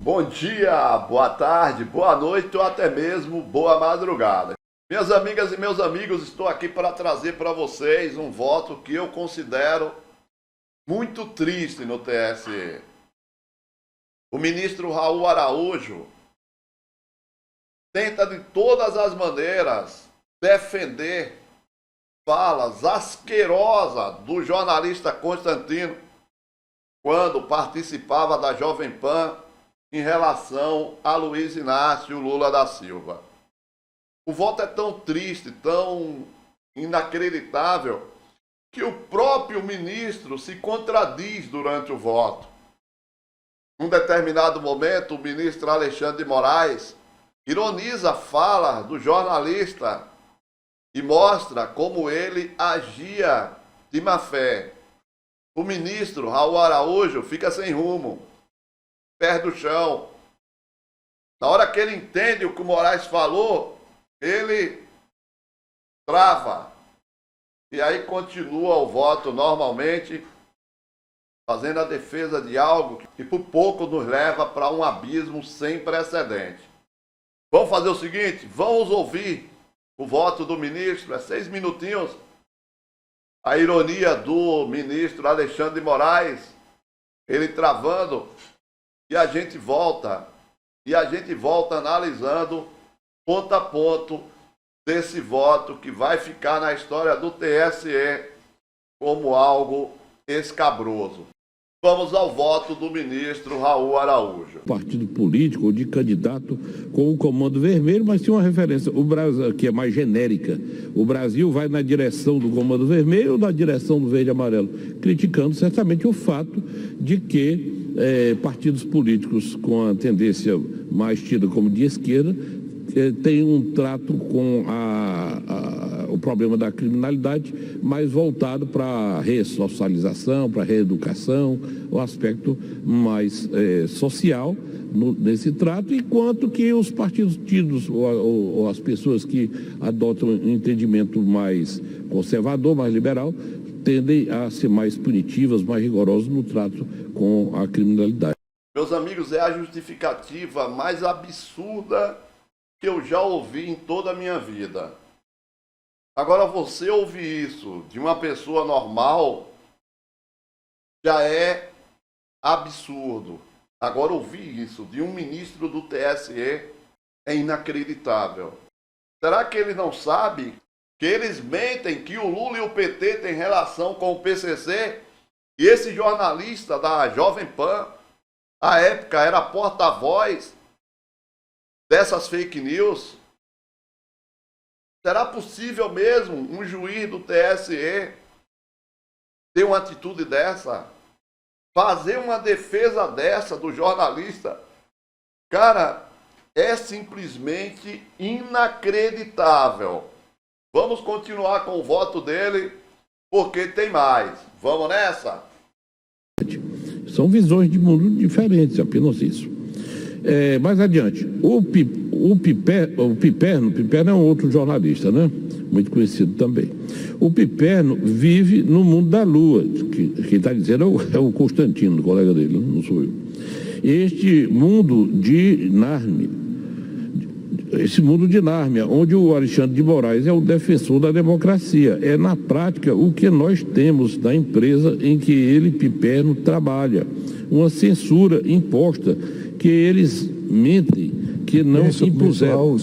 Bom dia, boa tarde, boa noite ou até mesmo boa madrugada. Minhas amigas e meus amigos, estou aqui para trazer para vocês um voto que eu considero muito triste no TSE. O ministro Raul Araújo tenta de todas as maneiras defender falas asquerosas do jornalista Constantino quando participava da Jovem Pan em relação a Luiz Inácio Lula da Silva. O voto é tão triste, tão inacreditável, que o próprio ministro se contradiz durante o voto. Num determinado momento, o ministro Alexandre de Moraes ironiza a fala do jornalista e mostra como ele agia de má fé. O ministro Raul Araújo fica sem rumo, perde o chão. Na hora que ele entende o que o Moraes falou, ele trava. E aí continua o voto normalmente, fazendo a defesa de algo que por pouco nos leva para um abismo sem precedente. Vamos fazer o seguinte, vamos ouvir o voto do ministro, 6 minutinhos. A ironia do ministro Alexandre de Moraes, ele travando, e a gente volta analisando ponto a ponto desse voto que vai ficar na história do TSE como algo escabroso. Vamos ao voto do ministro Raul Araújo. Partido político ou de candidato com o comando vermelho, mas tem uma referência, o Brasil, que é mais genérica. O Brasil vai na direção do comando vermelho ou na direção do verde e amarelo, criticando certamente o fato de que partidos políticos com a tendência mais tida como de esquerda têm um trato com o problema da criminalidade mais voltado para a ressocialização, para a reeducação, o aspecto mais social nesse trato, enquanto que os partidos tidos ou as pessoas que adotam um entendimento mais conservador, mais liberal, tendem a ser mais punitivas, mais rigorosas no trato com a criminalidade. Meus amigos, é a justificativa mais absurda que eu já ouvi em toda a minha vida. Agora, você ouvir isso de uma pessoa normal já é absurdo. Agora, ouvir isso de um ministro do TSE é inacreditável. Será que ele não sabe que eles mentem que o Lula e o PT têm relação com o PCC? E esse jornalista da Jovem Pan, à época, era porta-voz dessas fake news? Será possível mesmo um juiz do TSE ter uma atitude dessa? Fazer uma defesa dessa do jornalista? Cara, é simplesmente inacreditável. Vamos continuar com o voto dele, porque tem mais. Vamos nessa? São visões de mundo diferentes, apenas isso. Mais adiante, o Piperno é um outro jornalista, né? Muito conhecido também. O Piperno vive no mundo da lua, quem está dizendo é o Constantino, colega dele, não sou eu. Este mundo de Nárnia, onde o Alexandre de Moraes é o defensor da democracia. É, na prática, o que nós temos na empresa em que ele, Piperno, trabalha. Uma censura imposta, que eles mentem, que não impuseram.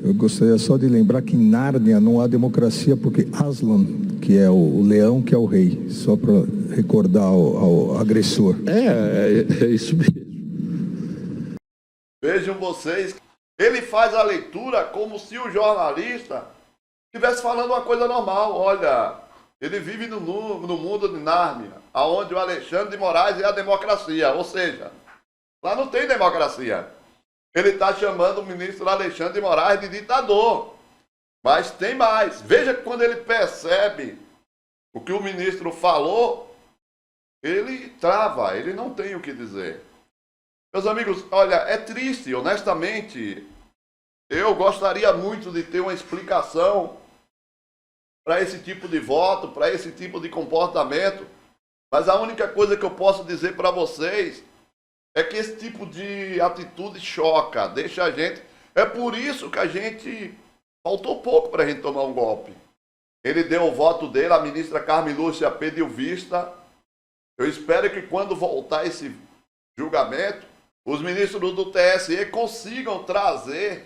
Eu gostaria só de lembrar que em Nárnia não há democracia, porque Aslan, que é o leão, que é o rei, só para recordar ao agressor. É isso mesmo. Vejam vocês, ele faz a leitura como se o jornalista estivesse falando uma coisa normal. Olha, ele vive no mundo de Nárnia, onde o Alexandre de Moraes é a democracia, ou seja, lá não tem democracia. Ele está chamando o ministro Alexandre de Moraes de ditador. Mas tem mais. Veja que quando ele percebe o que o ministro falou, ele trava, ele não tem o que dizer. Meus amigos, olha, é triste, honestamente. Eu gostaria muito de ter uma explicação para esse tipo de voto, para esse tipo de comportamento. Mas a única coisa que eu posso dizer para vocês é que esse tipo de atitude choca, deixa a gente... É por isso que a gente... Faltou pouco para a gente tomar um golpe. Ele deu o voto dele, a ministra Carmen Lúcia pediu vista. Eu espero que quando voltar esse julgamento, os ministros do TSE consigam trazer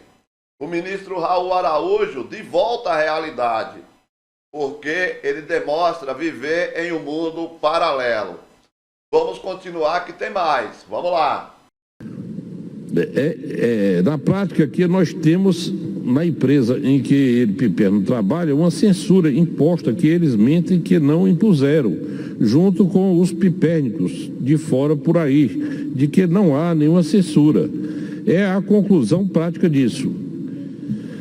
o ministro Raul Araújo de volta à realidade, porque ele demonstra viver em um mundo paralelo. Vamos continuar que tem mais. Vamos lá. Na prática aqui nós temos, na empresa em que ele, Piperno, trabalha, uma censura imposta que eles mentem que não impuseram, junto com os pipérnicos de fora por aí, de que não há nenhuma censura. É a conclusão prática disso.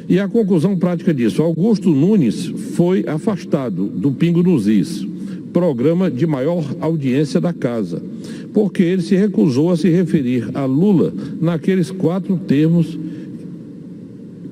E a conclusão prática disso, Augusto Nunes foi afastado do Pingo nos Is, programa de maior audiência da casa, porque ele se recusou a se referir a Lula naqueles 4 termos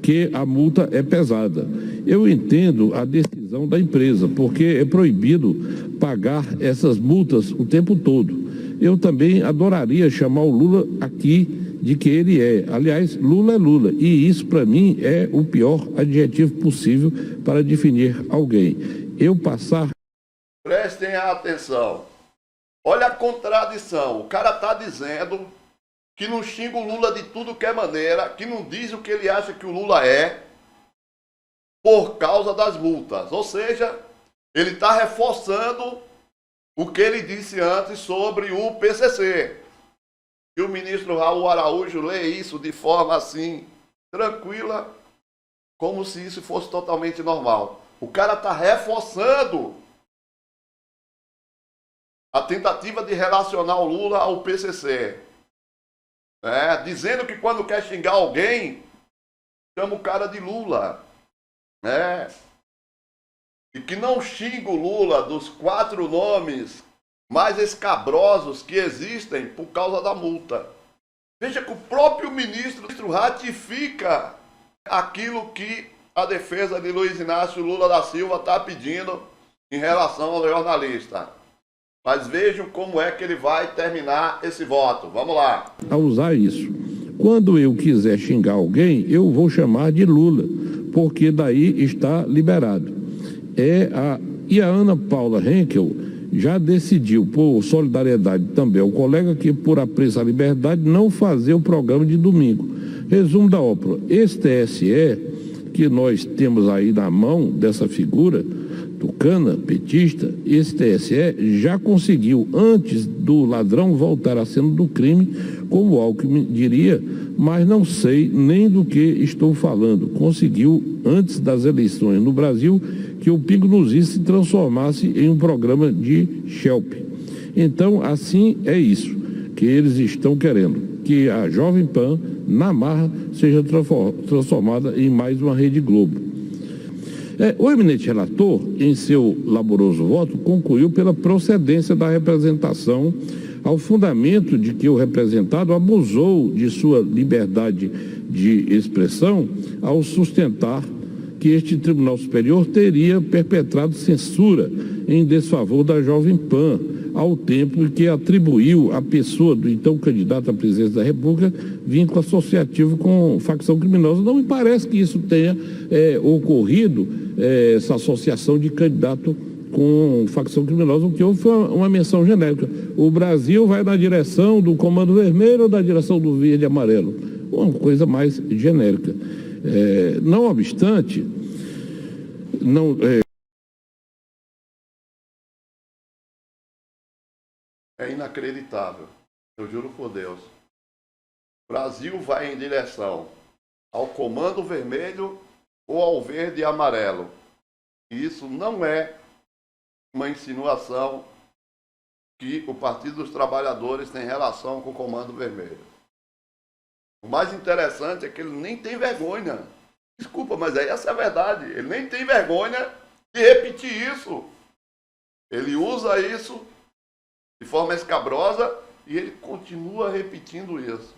que a multa é pesada. Eu entendo a decisão da empresa, porque é proibido pagar essas multas o tempo todo. Eu também adoraria chamar o Lula aqui de que ele é. Aliás, Lula é Lula, e isso para mim é o pior adjetivo possível para definir alguém. Prestem atenção. Olha a contradição. O cara está dizendo que não xinga o Lula de tudo que é maneira, que não diz o que ele acha que o Lula é, por causa das multas. Ou seja, ele está reforçando o que ele disse antes sobre o PCC. E o ministro Raul Araújo lê isso de forma assim, tranquila, como se isso fosse totalmente normal. O cara está reforçando a tentativa de relacionar o Lula ao PCC. Dizendo que quando quer xingar alguém, chama o cara de Lula. E que não xinga o Lula dos 4 nomes mais escabrosos que existem por causa da multa. Veja que o próprio ministro ratifica aquilo que a defesa de Luiz Inácio Lula da Silva está pedindo em relação ao jornalista. Mas vejam como é que ele vai terminar esse voto. Vamos lá. A usar isso. Quando eu quiser xingar alguém, eu vou chamar de Lula, porque daí está liberado. E a Ana Paula Henkel já decidiu, por solidariedade também ao colega, que por apreço à liberdade, não fazer o programa de domingo. Resumo da ópera. Esse TSE, que nós temos aí na mão dessa figura, tucana, petista, esse TSE já conseguiu, antes do ladrão voltar à cena do crime, como o Alckmin diria, mas não sei nem do que estou falando. Conseguiu, antes das eleições no Brasil, que o Pingo nos Is se transformasse em um programa de Shelp. Então, assim é isso que eles estão querendo, que a Jovem Pan, na marra, seja transformada em mais uma Rede Globo. O eminente relator, em seu laboroso voto, concluiu pela procedência da representação, ao fundamento de que o representado abusou de sua liberdade de expressão ao sustentar que este Tribunal Superior teria perpetrado censura em desfavor da Jovem Pan, ao tempo em que atribuiu à pessoa do então candidato à presidência da República vínculo associativo com facção criminosa. Não me parece que isso tenha ocorrido, essa associação de candidato com facção criminosa. O que houve foi uma menção genérica. O Brasil vai na direção do Comando Vermelho ou na direção do Verde e Amarelo? Uma coisa mais genérica. Não obstante, É inacreditável, eu juro por Deus. O Brasil vai em direção ao Comando Vermelho ou ao Verde e Amarelo. E isso não é uma insinuação que o Partido dos Trabalhadores tem relação com o Comando Vermelho. O mais interessante é que ele nem tem vergonha. Desculpa, mas essa é a verdade. Ele nem tem vergonha de repetir isso. Ele usa isso de forma escabrosa e ele continua repetindo isso.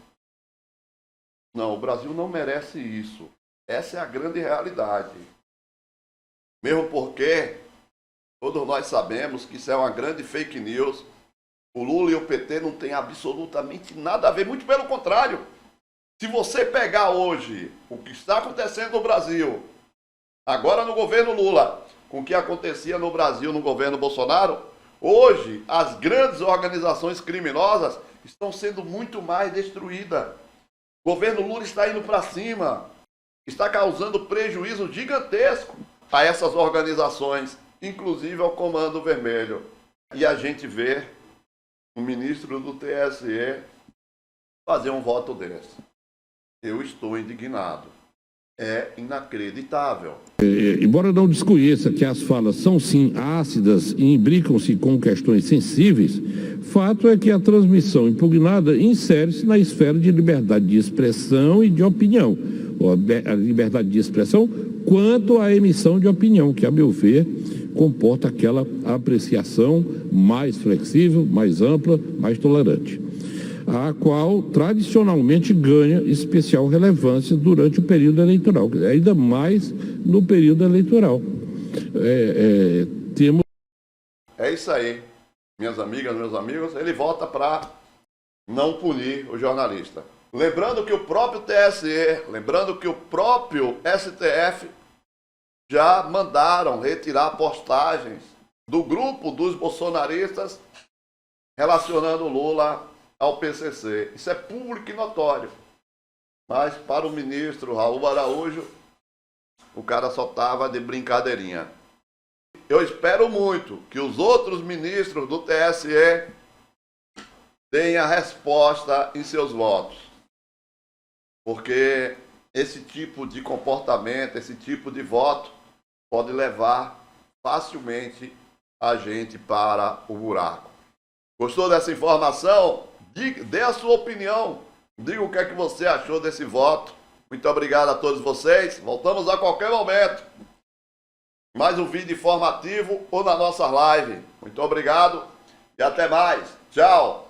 Não, o Brasil não merece isso. Essa é a grande realidade. Mesmo porque todos nós sabemos que isso é uma grande fake news O Lula e o PT não têm absolutamente nada a ver, muito pelo contrário. Se você pegar hoje o que está acontecendo no Brasil, agora no governo Lula, com o que acontecia no Brasil no governo Bolsonaro, hoje as grandes organizações criminosas estão sendo muito mais destruídas. O governo Lula está indo para cima, está causando prejuízo gigantesco a essas organizações, inclusive ao Comando Vermelho. E a gente vê o ministro do TSE fazer um voto desse. Eu estou indignado. É inacreditável. Embora não desconheça que as falas são sim ácidas e imbricam-se com questões sensíveis, fato é que a transmissão impugnada insere-se na esfera de liberdade de expressão e de opinião. A liberdade de expressão quanto à emissão de opinião, que, a meu ver, comporta aquela apreciação mais flexível, mais ampla, mais tolerante, a qual tradicionalmente ganha especial relevância durante o período eleitoral, ainda mais no período eleitoral. É isso aí, minhas amigas, meus amigos. Ele vota para não punir o jornalista. Lembrando que o próprio TSE, lembrando que o próprio STF já mandaram retirar postagens do grupo dos bolsonaristas relacionando Lula ao PCC. Isso é público e notório. Mas para o ministro Raul Araújo, o cara só estava de brincadeirinha. Eu espero muito que os outros ministros do TSE deem a resposta em seus votos. Porque esse tipo de comportamento, esse tipo de voto, pode levar facilmente a gente para o buraco. Gostou dessa informação? Dê a sua opinião. Diga o que é que você achou desse voto. Muito obrigado a todos vocês. Voltamos a qualquer momento. Mais um vídeo informativo ou na nossa live. Muito obrigado e até mais. Tchau.